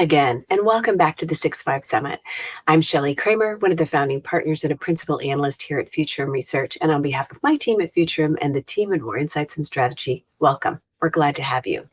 again, and welcome back to the 6-5 Summit. I'm Shelley Kramer, one of the founding partners and a principal analyst here at Futurum Research. And on behalf of my team at Futurum and the team at Moor Insights Strategy, welcome. We're glad to have you.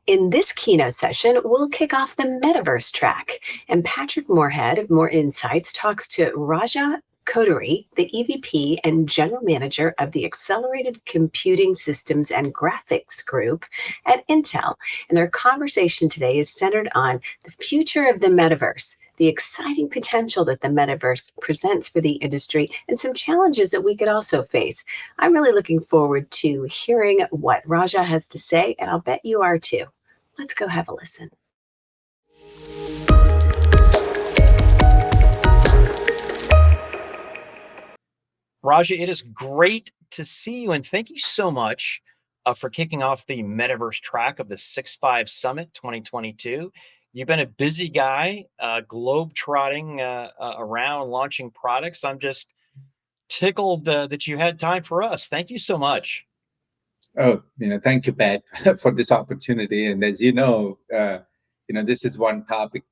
In this keynote session, we'll kick off the Metaverse track, and Patrick Moorhead of Moor Insights talks to Raja Koduri, the EVP and General Manager of the Accelerated Computing Systems and Graphics Group at Intel. And their conversation today is centered on the future of the Metaverse, the exciting potential that the Metaverse presents for the industry, and some challenges that we could also face. I'm really looking forward to hearing what Raja has to say, and I'll bet you are too. Let's go have a listen. Raja, it is great to see you, and thank you so much for kicking off the Metaverse track of the 6-5 Summit 2022. You've been a busy guy, globe-trotting around launching products. I'm just tickled that you had time for us. Thank you so much. Oh, thank you, Pat, for this opportunity. And as this is one topic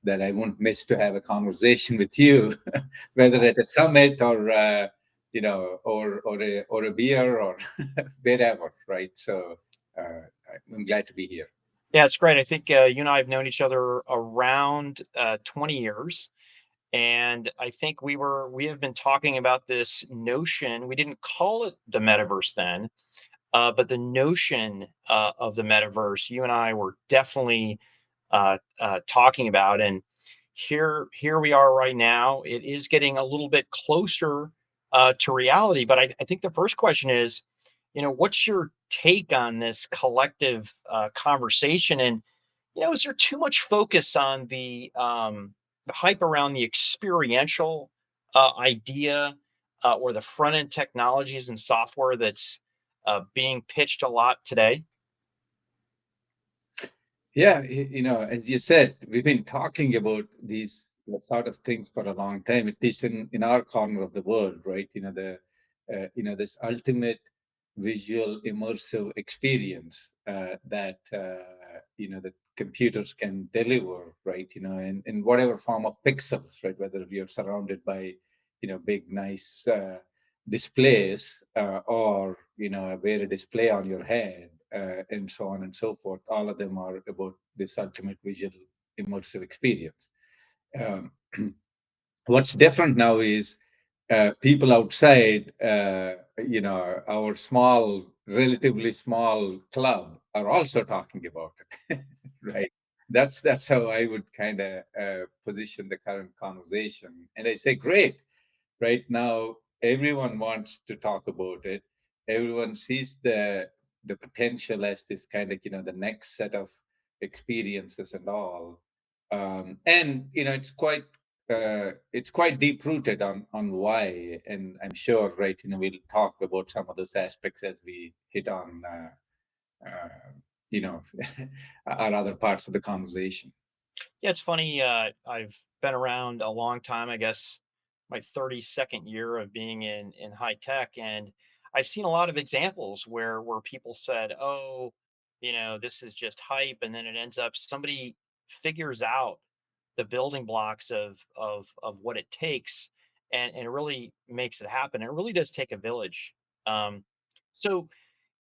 that I won't miss to have a conversation with you, whether at a summit or or a beer or wherever, right? So I'm glad to be here. Yeah, it's great. I think you and I have known each other around 20 years. And I think we have been talking about this notion. We didn't call it the metaverse then, but the notion of the metaverse, you and I were definitely talking about. And here we are right now. It is getting a little bit closer to reality. But I think the first question is, what's your take on this collective conversation? And, is there too much focus on the hype around the experiential idea or the front end technologies and software that's being pitched a lot today? Yeah, as you said, we've been talking about these sort of things for a long time, at least in our corner of the world, right? This ultimate visual immersive experience that that computers can deliver, right? In whatever form of pixels, right? Whether you're surrounded by big nice displays or wear a display on your head and so on and so forth. All of them are about this ultimate visual immersive experience. Um, what's different now is people outside, our relatively small club are also talking about it, right? That's how I would kind of position the current conversation. And I say, great, right now everyone wants to talk about it. Everyone sees the potential as this kind of the next set of experiences and all. And it's quite deep rooted on why, and I'm sure, right, we'll talk about some of those aspects as we hit on our other parts of the conversation. Yeah, it's funny. I've been around a long time, I guess my 32nd year of being in high tech, and I've seen a lot of examples where people said, "Oh, this is just hype," and then it ends up somebody figures out the building blocks of what it takes, and it really makes it happen. It really does take a village. Um, so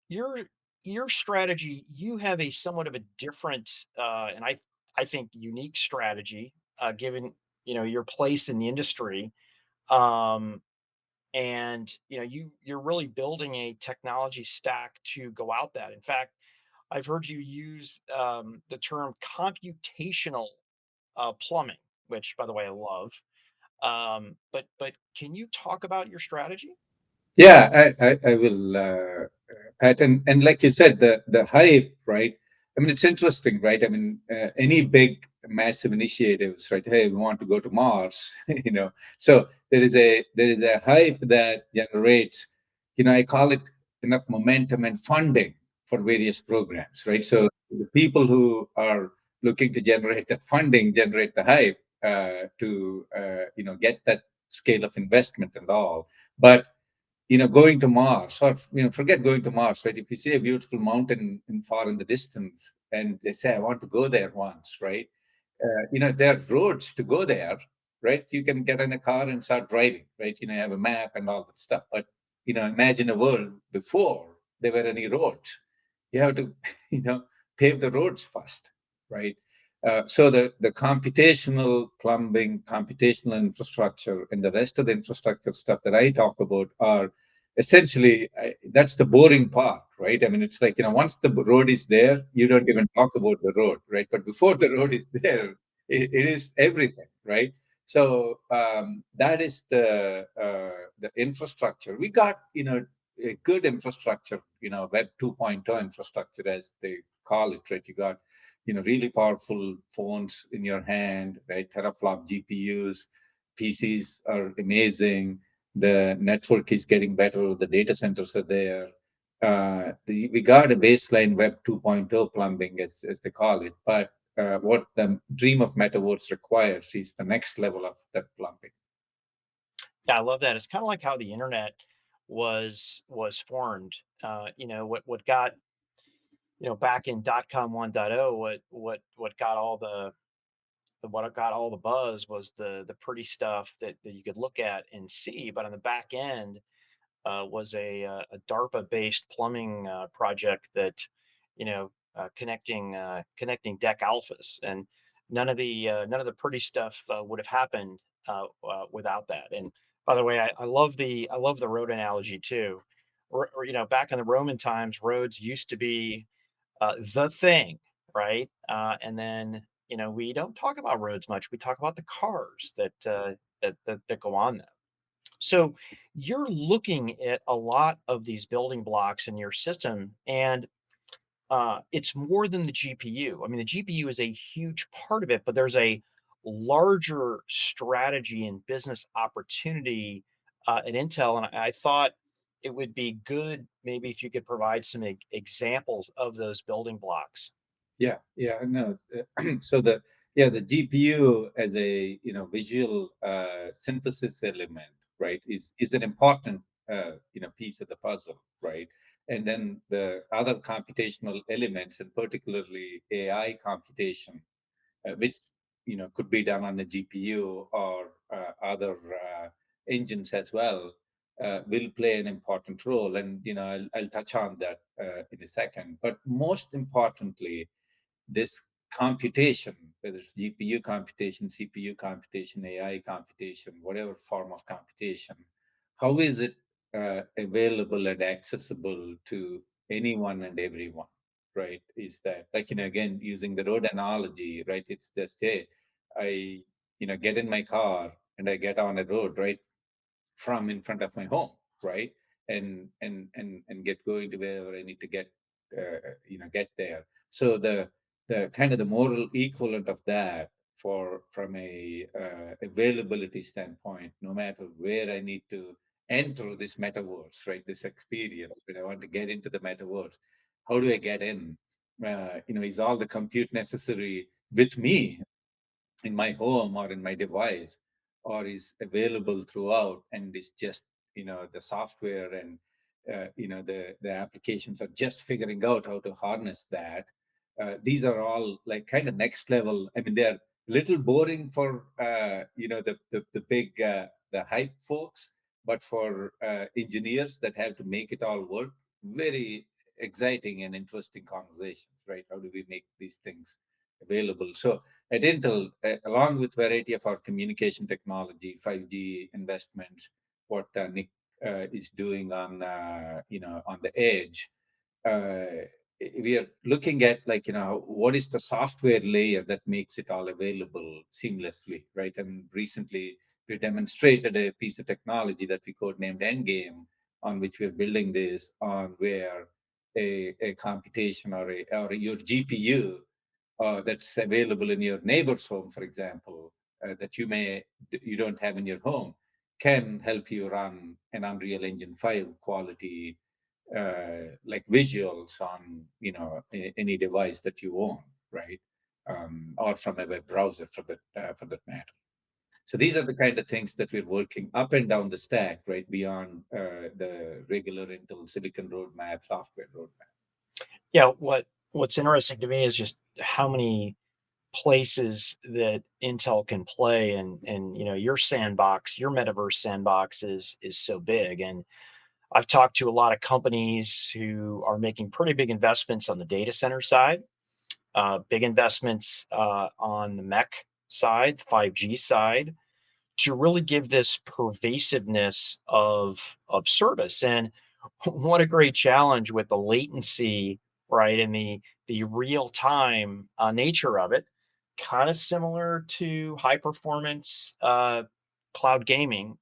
your your strategy, you have a somewhat of a different, and I think unique strategy, given your place in the industry. Um, and you're really building a technology stack to go out that. In fact, I've heard you use the term computational plumbing, which, by the way, I love. But can you talk about your strategy? Yeah, I will, Pat. And like you said, the hype, right? I mean, it's interesting, right? I mean, any big, massive initiatives, right? Hey, we want to go to Mars, So there is a hype that generates, I call it enough momentum and funding for various programs, right? So the people who are looking to generate that funding generate the hype to get that scale of investment and all, but going to Mars, or forget going to Mars, right? If you see a beautiful mountain far in the distance, and they say, I want to go there once, right? If there are roads to go there, right, you can get in a car and start driving, right? You have a map and all that stuff. But, imagine a world before there were any roads. You have to, you know, pave the roads first, right? So the computational plumbing, computational infrastructure, and the rest of the infrastructure stuff that I talk about are essentially that's the boring part, right? I mean, it's like once the road is there, you don't even talk about the road, right? But before the road is there, it is everything, right? So that is the infrastructure. We got a good infrastructure, Web 2.0 infrastructure as they call it, right? You got really powerful phones in your hand, right? Teraflop GPUs, PCs are amazing. The network is getting better. The data centers are there. We got a baseline Web 2.0 plumbing, as they call it. But what the dream of Metaverse requires is the next level of that plumbing. Yeah, I love that. It's kind of like how the internet was formed. What got back in .com 1.0, what got all the what got all the buzz was the pretty stuff that you could look at and see, but on the back end was a DARPA based plumbing project that connecting deck alphas, and none of the pretty stuff would have happened without that. And by the way, I love the road analogy too. Back in the Roman times, roads used to be the thing, right? And then we don't talk about roads much. We talk about the cars that go on them. So you're looking at a lot of these building blocks in your system, and it's more than the GPU. I mean, the GPU is a huge part of it, but there's a larger strategy and business opportunity at Intel. And I thought it would be good maybe if you could provide some examples of those building blocks. Yeah, no. So the GPU as a visual synthesis element, right, is an important piece of the puzzle, right? And then the other computational elements, and particularly AI computation, which could be done on a GPU or other engines as well, will play an important role. And I'll touch on that in a second. But most importantly, this computation, whether it's GPU computation, CPU computation, AI computation, whatever form of computation, how is it available and accessible to anyone and everyone, right? Is that like, again, using the road analogy, right? It's just, hey, I, get in my car and I get on a road, right? From in front of my home, right? And get going to wherever I need to get, get there. So the kind of the moral equivalent of that from a availability standpoint, no matter where I need to enter this metaverse, right? This experience, when I want to get into the metaverse, how do I get in? Is all the compute necessary with me in my home or in my device, or is available throughout, and is just the software and the applications are just figuring out how to harness that. These are all like kind of next level. I mean, they're little boring for the big the hype folks, but for engineers that have to make it all work, very exciting and interesting conversations, right? How do we make these things available? So at Intel, along with variety of our communication technology, 5G investments, what Nick is doing on on the edge, uh, we are looking at like what is the software layer that makes it all available seamlessly, right? And recently we demonstrated a piece of technology that we codenamed Endgame, on which we're building this on, where a computation or your GPU that's available in your neighbor's home, for example, that you don't have in your home, can help you run an Unreal Engine 5 quality like visuals on any device that you own, right? Or from a web browser for that matter. So these are the kind of things that we're working up and down the stack, right, beyond the regular Intel Silicon roadmap, software roadmap. Yeah, what what's interesting to me is just how many places that Intel can play, and your sandbox, your metaverse sandbox is so big. And I've talked to a lot of companies who are making pretty big investments on the data center side, big investments on the mech side, 5G side, to really give this pervasiveness of service. And what a great challenge with the latency, right, and the real time nature of it, kind of similar to high performance cloud gaming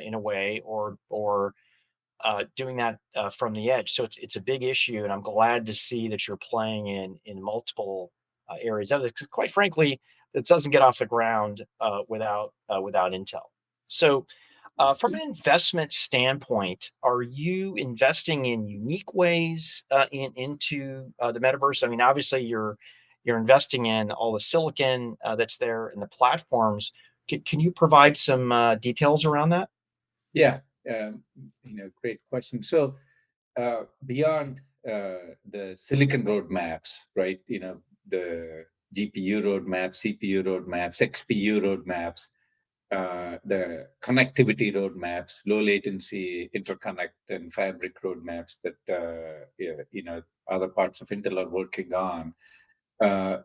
in a way, or doing that from the edge. So it's a big issue, and I'm glad to see that you're playing in multiple areas of it. 'Cause quite frankly, it doesn't get off the ground without Intel. So, from an investment standpoint, are you investing in unique ways into the metaverse? I mean, obviously, you're investing in all the silicon that's there and the platforms. Can you provide some details around that? Yeah, great question. So beyond the silicon roadmaps, right? The GPU roadmaps, CPU roadmaps, XPU roadmaps, the connectivity roadmaps, low latency interconnect and fabric roadmaps that yeah, other parts of Intel are working on.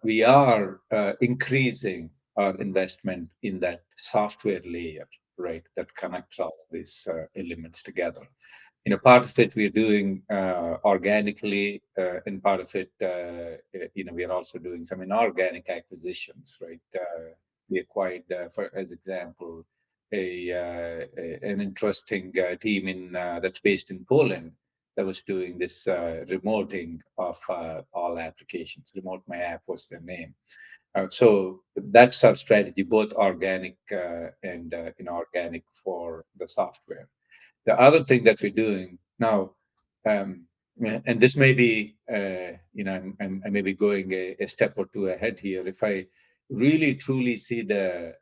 We are increasing our investment in that software layer, right, that connects all of these elements together. Part of it we're doing organically, and part of it, we are also doing some inorganic acquisitions, right? We acquired, for as example, an interesting team in that's based in Poland that was doing this remoting of all applications. Remote My App was their name. So that's our strategy, both organic and inorganic for the software. The other thing that we're doing now, um, and this may be, I may be going a step or two ahead here. If I really truly see the,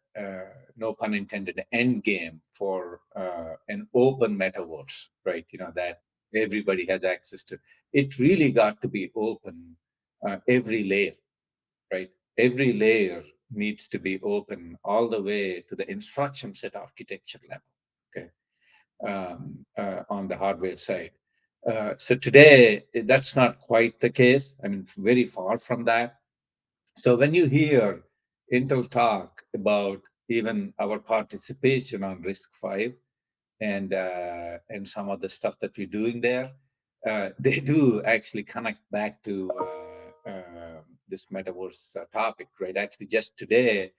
no pun intended, end game for an open metaverse, right? That everybody has access to. It really got to be open, every layer, right? Every layer needs to be open all the way to the instruction set architecture level. Okay, on the hardware side. So today, that's not quite the case. I mean, very far from that. So when you hear Intel talk about even our participation on RISC-V and some of the stuff that we're doing there, they do actually connect back to this metaverse topic, right? Actually, just today,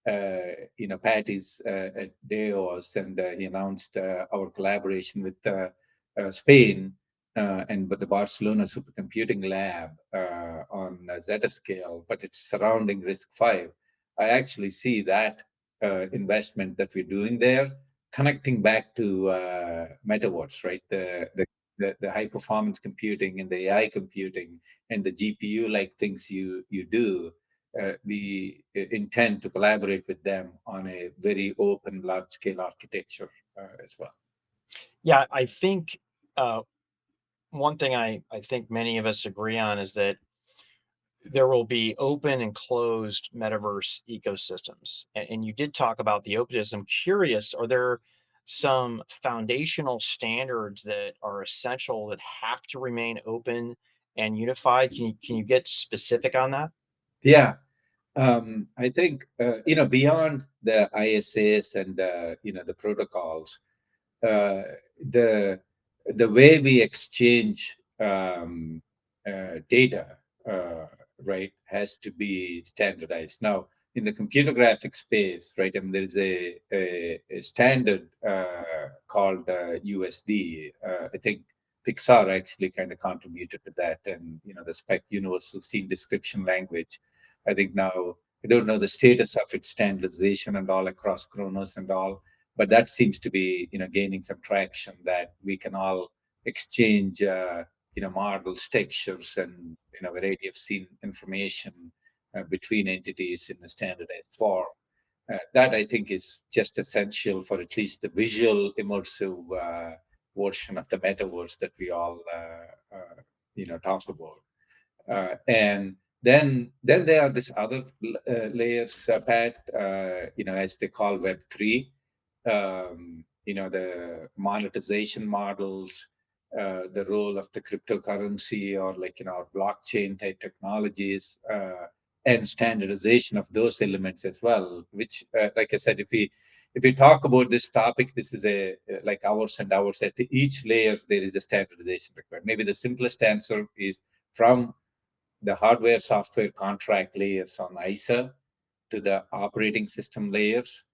Pat is at Deos, and he announced our collaboration with Spain and with the Barcelona Supercomputing Lab on Zetascale, but it's surrounding RISC-V. I actually see that investment that we're doing there connecting back to metaverse, right? The high performance computing and the AI computing and the GPU like things you do, we intend to collaborate with them on a very open, large scale architecture as well. Yeah, I think uh, one thing I think many of us agree on is that there will be open and closed metaverse ecosystems. And you did talk about the openness. I'm curious, are there some foundational standards that are essential that have to remain open and unified? Can you get specific on that? Yeah, I think beyond the ISAs and the protocols, uh, the the way we exchange data, right, has to be standardized. Now, in the computer graphics space, right, I mean, there's a standard called USD. I think Pixar actually kind of contributed to that, and the Spec Universal Scene Description Language. I think now I don't know the status of its standardization and all across Kronos and all, but that seems to be gaining some traction that we can all exchange models, textures, and variety of scene information between entities in a standardized form. That I think is just essential for at least the visual immersive version of the metaverse that we all talk about. And then there are this other layers, Pat, as they call Web3, the monetization models, the role of the cryptocurrency or blockchain type technologies, and standardization of those elements as well, which, like I said, if we talk about this topic, this is like hours and hours. At each layer, there is a standardization required. Maybe the simplest answer is from the hardware software contract layers on ISA to the operating system layers,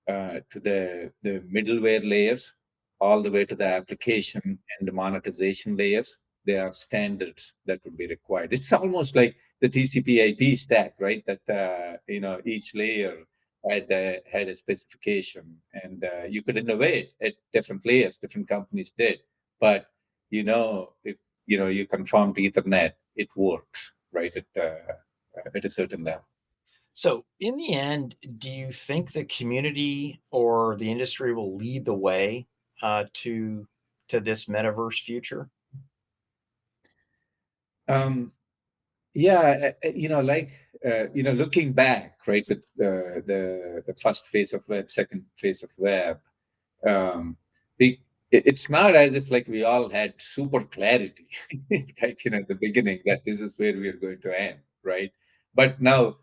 to the middleware layers, all the way to the application and the monetization layers. There are standards that would be required. It's almost like the TCP/IP stack, right? That each layer had a specification, and you could innovate at different layers. Different companies did, but if you conform to Ethernet, it works, right? At a certain level. So, in the end, do you think the community or the industry will lead the way to this metaverse future? Um, Yeah, looking back, right, with the first phase of web, second phase of web, um, it's not as if like we all had super clarity, right, at the beginning that this is where we are going to end, right? But now,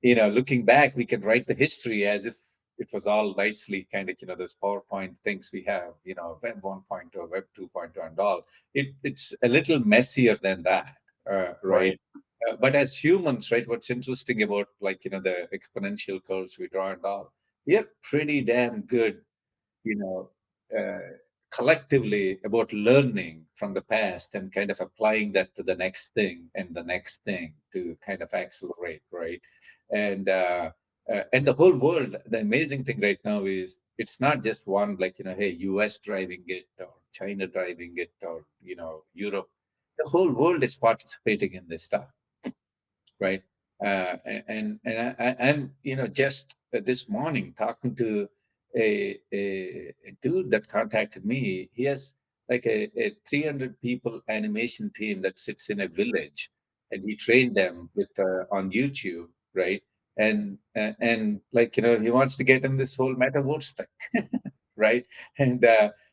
looking back, we can write the history as if it was all nicely kind of, those PowerPoint things we have, Web 1.0, Web 2.0, and all. It's a little messier than that, right? Right. But as humans, right, what's interesting about the exponential curves we draw and all, we are pretty damn good, you know, uh, collectively about learning from the past and kind of applying that to the next thing and the next thing to kind of accelerate, right? And and the whole world, the amazing thing right now is it's not just one, hey, US driving it or China driving it or Europe. The whole world is participating in this stuff, right? I'm just this morning talking to a dude that contacted me. He has like a 300 people animation team that sits in a village, and he trained them with on YouTube, right? And he wants to get in this whole metaverse thing, right? And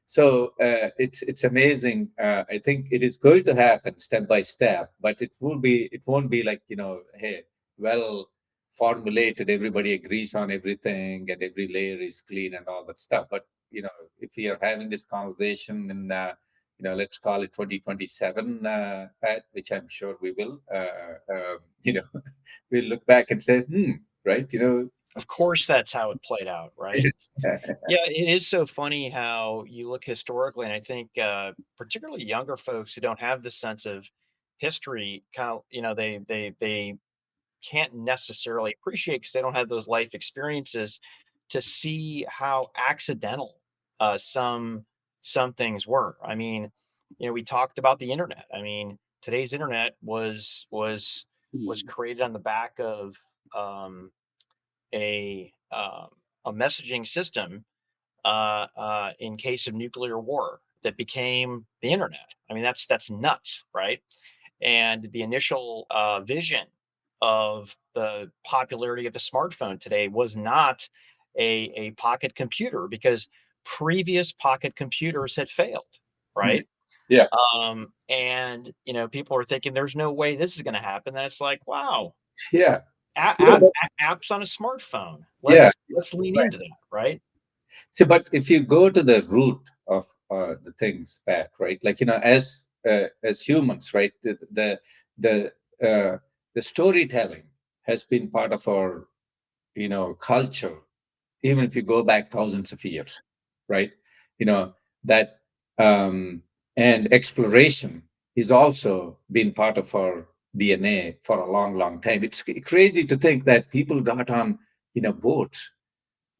it's amazing. I think it is going to happen step by step, but it won't be like hey, well formulated. Everybody agrees on everything, and every layer is clean and all that stuff. But if we are having this conversation in let's call it 2027, Pat, which I'm sure we will. We'll look back and say, right, Of course, that's how it played out, right? Yeah, it is so funny how you look historically, and I think particularly younger folks who don't have this sense of history, kind of, they can't necessarily appreciate because they don't have those life experiences to see how accidental some things were. I mean, we talked about the internet. I mean, today's internet was created on the back of um, a um, a messaging system in case of nuclear war that became the internet. I mean, that's nuts, right? And the initial vision of the popularity of the smartphone today was not a pocket computer because previous pocket computers had failed, Hmm. right? Yeah, And people are thinking there's no way this is going to happen. That's like, wow, yeah, a- yeah, a- but, apps on a smartphone. yeah. Let's lean Right. into that, right? So, but if you go to the root of the things, Pat, right? As humans, right? The uh, the storytelling has been part of our culture, even if you go back thousands of years, right? You know that um, and exploration is also been part of our DNA for a long, long time. It's crazy to think that people got on boats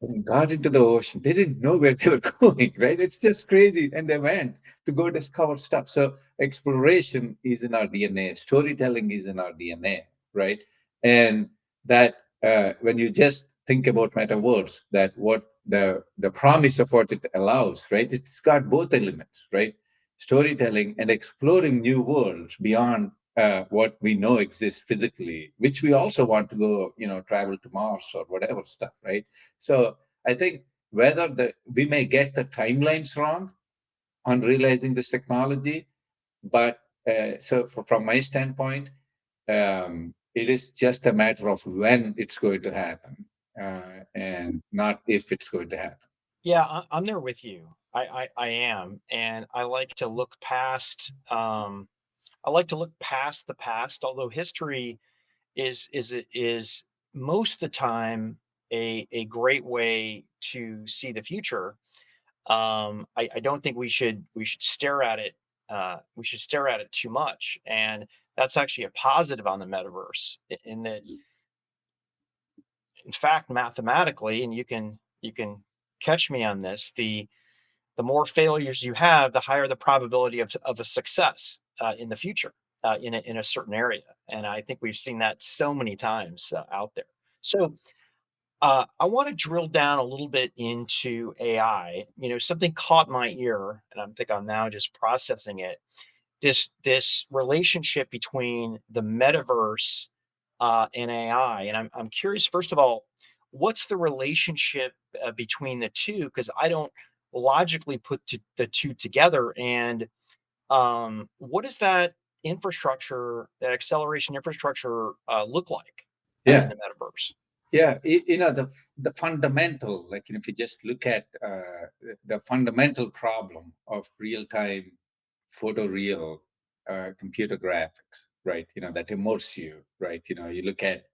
and got into the ocean. They didn't know where they were going, right? It's just crazy. And they went to go discover stuff. So exploration is in our DNA, storytelling is in our DNA, right? And that when you just think about metaverse, that what the promise of what it allows, right? It's got both elements, right? Storytelling and exploring new worlds beyond what we know exists physically, which we also want to go, travel to Mars or whatever stuff, right? So I think whether we may get the timelines wrong on realizing this technology, but from my standpoint, it is just a matter of when it's going to happen, and not if it's going to happen. Yeah, I'm there with you. I am, and I like to look past. I like to look past the past, although history is most of the time a great way to see the future. I don't think we should stare at it. We should stare at it too much, and that's actually a positive on the metaverse. In that, in fact, mathematically, and you can catch me on this. The more failures you have, the higher the probability of a success in the future in a certain area. And I think we've seen that so many times out there. So I want to drill down a little bit into AI. Something caught my ear, and I'm now just processing it. This relationship between the metaverse and AI, and I'm curious. First of all, what's the relationship between the two? Because I don't logically put the two together. And what does that infrastructure, that acceleration infrastructure, look like in Yeah. the metaverse? Yeah, the fundamental, like, if you just look at the fundamental problem of real-time photoreal computer graphics, right? That immerse you, right? You look at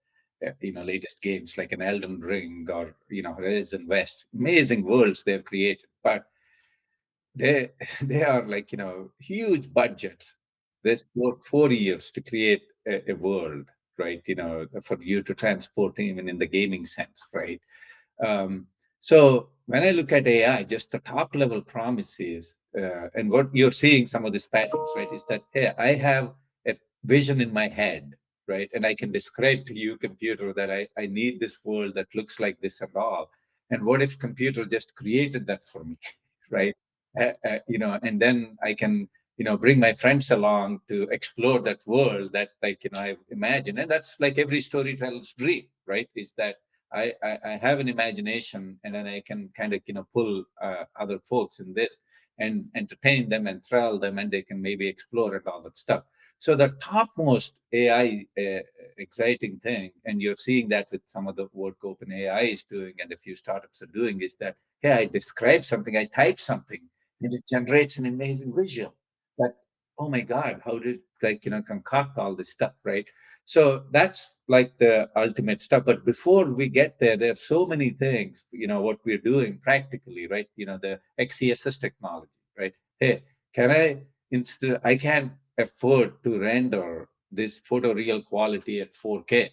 latest games like an Elden Ring or Horizon West, amazing worlds they've created, but they they are like huge budgets. There's 4 years to create a world, right? For you to transport even in the gaming sense, right? um, so when I look at AI, just the top level promises, and what you're seeing some of these patterns, right, is that, hey, I have a vision in my head, right, and I can describe to you, computer, that I need this world that looks like this and all. And what if computer just created that for me, right? And then I can, bring my friends along to explore that world that, like, I've imagined. And that's like every storyteller's dream, right? Is that I have an imagination, and then I can kind of pull other folks in this and entertain them and thrill them, and they can maybe explore and all that stuff. So the topmost AI exciting thing, and you're seeing that with some of the work OpenAI is doing and a few startups are doing, is that, hey, I describe something, I type something, and it generates an amazing visual. That, oh my God, how did, like, concoct all this stuff, right? So that's like the ultimate stuff. But before we get there, there are so many things, what we're doing practically, right? The XCSS technology, right? Hey, I can't afford to render this photoreal quality at 4K.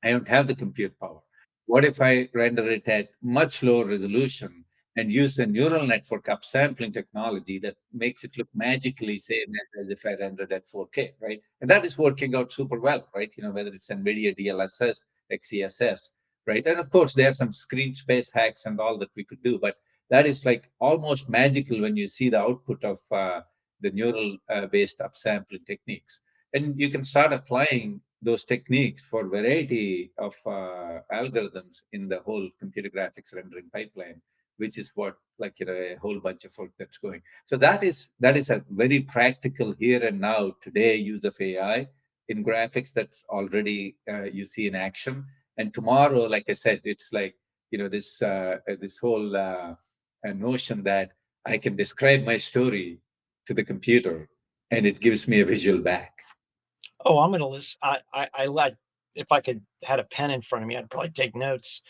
I don't have the compute power. What if I render it at much lower resolution and use a neural network upsampling technology that makes it look magically same as if I rendered at 4K, right? And that is working out super well, right? Whether it's NVIDIA DLSS, XESS, right? And of course, there are some screen space hacks and all that we could do, but that is like almost magical when you see the output of the neural based upsampling techniques. And you can start applying those techniques for variety of algorithms in the whole computer graphics rendering pipeline, which is what, like, a whole bunch of work that's going. So that is a very practical here and now today use of AI in graphics that's already you see in action. And tomorrow, like I said, it's like, this whole notion that I can describe my story to the computer and it gives me a visual back. Oh, I'm gonna list. I like, if I could had a pen in front of me, I'd probably take notes.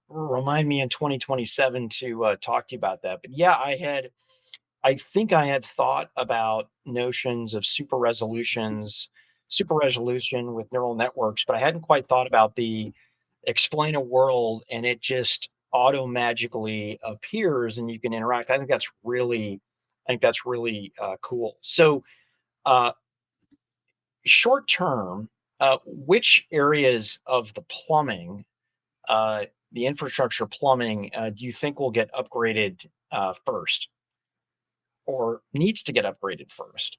Remind me in 2027 to talk to you about that. But yeah, I think I had thought about notions of super resolution with neural networks, but I hadn't quite thought about the explain a world and it just auto magically appears and you can interact. I think that's really cool. So, uh, short term, which areas of uh, the infrastructure plumbing, do you think will get upgraded first, or needs to get upgraded first?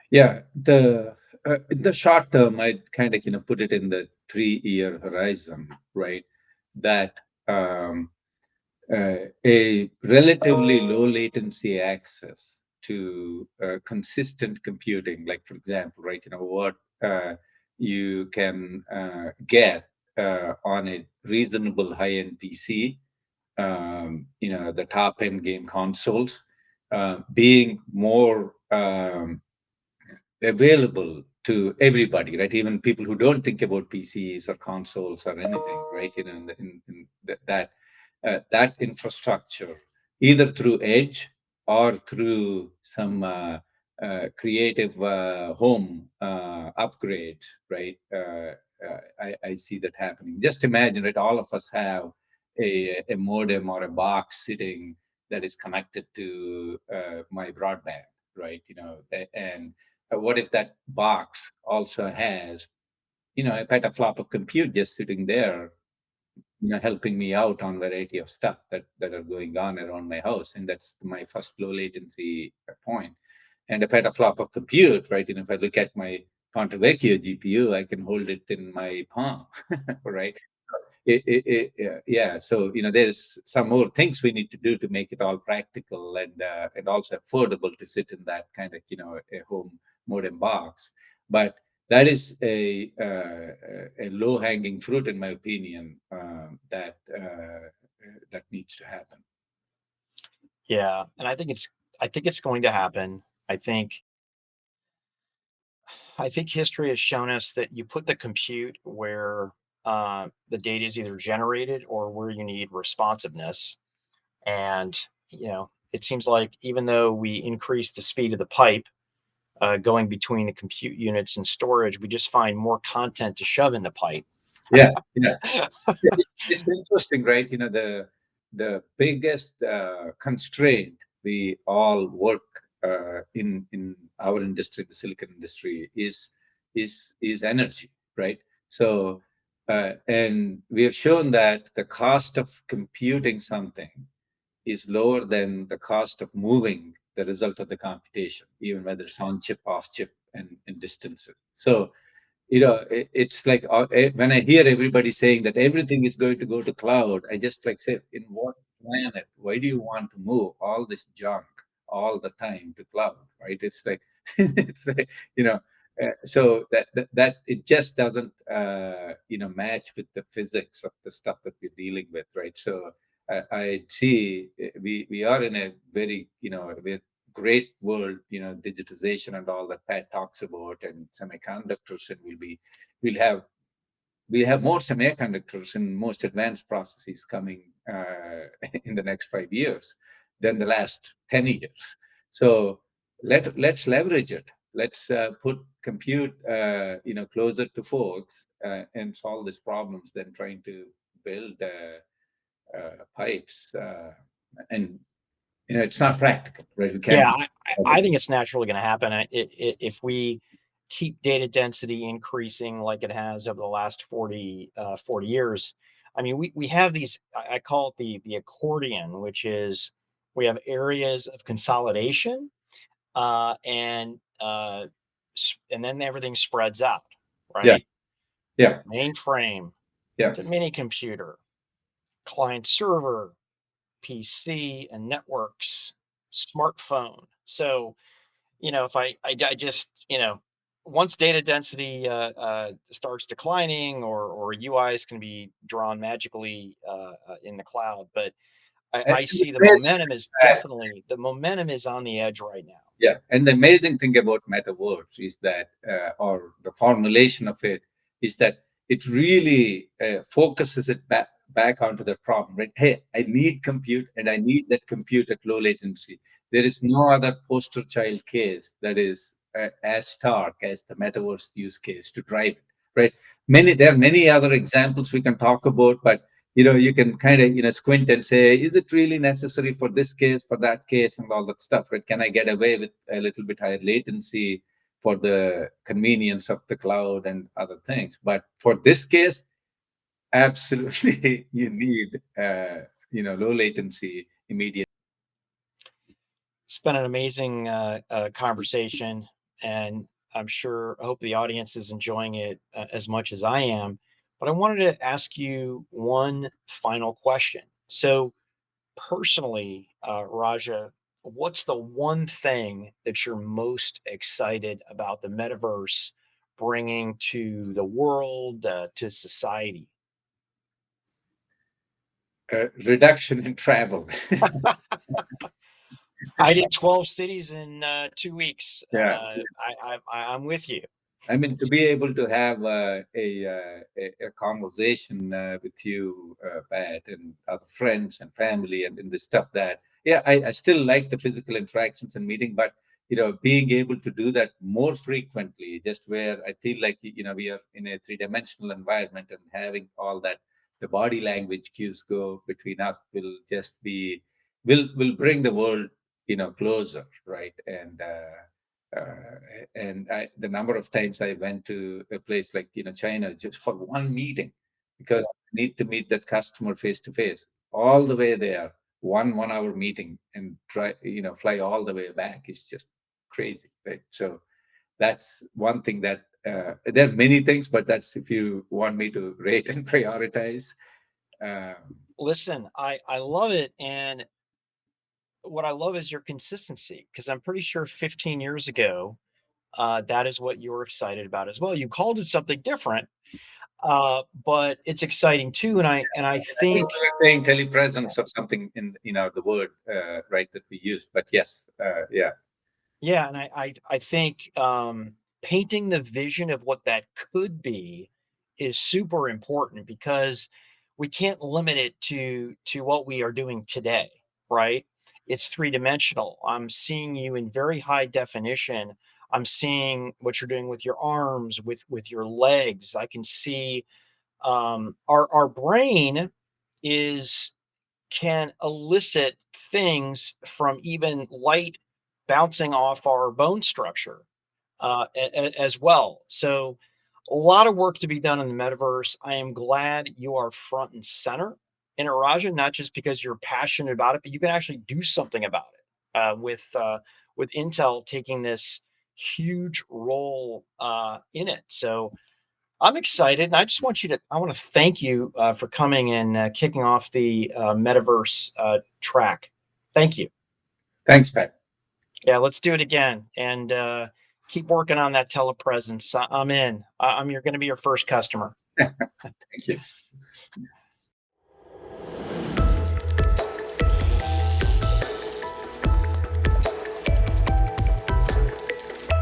Yeah, the In the short term, I'd kind of put it in the 3-year horizon, right? That a relatively low latency access to consistent computing, like for example, right, what you can get on a reasonable high-end PC, the top-end game consoles, being more available to everybody, right? Even people who don't think about PCs or consoles or anything, right? That infrastructure, either through edge or through some creative home upgrades, right? I see that happening. Just imagine, right? All of us have a modem or a box sitting that is connected to my broadband, right? And what if that box also has, a petaflop of compute just sitting there, helping me out on variety of stuff that are going on around my house, and that's my first low latency point. And a petaflop of compute, right? If I look at my Ponte Vecchio GPU, I can hold it in my palm, right? Yeah, so there's some more things we need to do to make it all practical and also affordable to sit in that kind of a home modem box. But that is a low hanging fruit, in my opinion, that needs to happen. Yeah, and I think it's going to happen. I think history has shown us that you put the compute where the data is either generated or where you need responsiveness. And it seems like even though we increase the speed of the pipe going between the compute units and storage, we just find more content to shove in the pipe. Yeah, yeah. It's interesting, right? The biggest constraint we all work in our industry, the silicon industry, is energy, right? So, and we have shown that the cost of computing something is lower than the cost of moving the result of the computation, even whether it's on chip, off chip, and distances. So it's like when I hear everybody saying that everything is going to go to cloud, I just like say, in what planet? Why do you want to move all this junk all the time to cloud, right? It's like, it's like so that it just doesn't match with the physics of the stuff that we're dealing with, right? So I see we are in a very a very great world, digitization and all that Pat talks about, and semiconductors, and we'll have more semiconductors and most advanced processes coming in the next 5 years than the last 10 years. So let's leverage it. Let's put compute closer to folks and solve these problems than trying to build pipes and it's not practical, right? We can't. Yeah, I think it's naturally going to happen. If we keep data density increasing like it has over the last 40 years, I mean, we have these, I call it the accordion, which is we have areas of consolidation uh, and uh, and then everything spreads out, Yeah, right? yeah, Mainframe yeah. to mini computer, client server, PC and networks, smartphone. So if I just once data density starts declining, or UIs can be drawn magically in the cloud, but And I the see amazing the momentum is on the edge right now. Yeah, and the amazing thing about Metaverse is that, or the formulation of it, is that it really focuses it back onto the problem, right? Hey, I need compute, and I need that compute at low latency. There is no other poster child case that is as stark as the Metaverse use case to drive it, right? There are many other examples we can talk about, but you can kind of squint and say, is it really necessary for this case, for that case, and all that stuff, right? Can I get away with a little bit higher latency for the convenience of the cloud and other things? But for this case, absolutely you need low latency immediate. It's been an amazing conversation, and I'm sure, I hope the audience is enjoying it as much as I am. But I wanted to ask you one final question. So, personally, Raja, what's the one thing that you're most excited about the metaverse bringing to the world, to society? Reduction in travel. I did 12 cities in 2 weeks. Yeah. I'm with you. I mean, to be able to have a conversation with you, Pat, and other friends and family, and the stuff that, yeah, I still like the physical interactions and meeting, but being able to do that more frequently, just where I feel like we are in a three-dimensional environment, and having all that, the body language cues go between us will just be will bring the world closer, right? The number of times I went to a place like China just for one meeting, because I need to meet that customer face to face, all the way there, one hour meeting, and try fly all the way back is just crazy, right? So that's one thing that there are many things, but that's if you want me to rate and prioritize. Um, Listen, I love it. And what I love is your consistency, because I'm pretty sure 15 years ago, that is what you were excited about as well. You called it something different, but it's exciting too. And I I think think, we were saying telepresence or something in the word right that we used, but yes, yeah. yeah, and I think painting the vision of what that could be is super important, because we can't limit it to what we are doing today, right? It's three dimensional. I'm seeing you in very high definition. I'm seeing what you're doing with your arms, with your legs. I can see our brain is can elicit things from even light bouncing off our bone structure as well. So, a lot of work to be done in the metaverse. I am glad you are front and center in it, Raja, not just because you're passionate about it, but you can actually do something about it with Intel taking this huge role in it. So, I'm excited, and I just want you to. I want to thank you for coming and kicking off the metaverse track. Thank you. Thanks, Pat. Yeah, let's do it again, and keep working on that telepresence. I'm in. I'm. You're going to be your first customer. Thank you.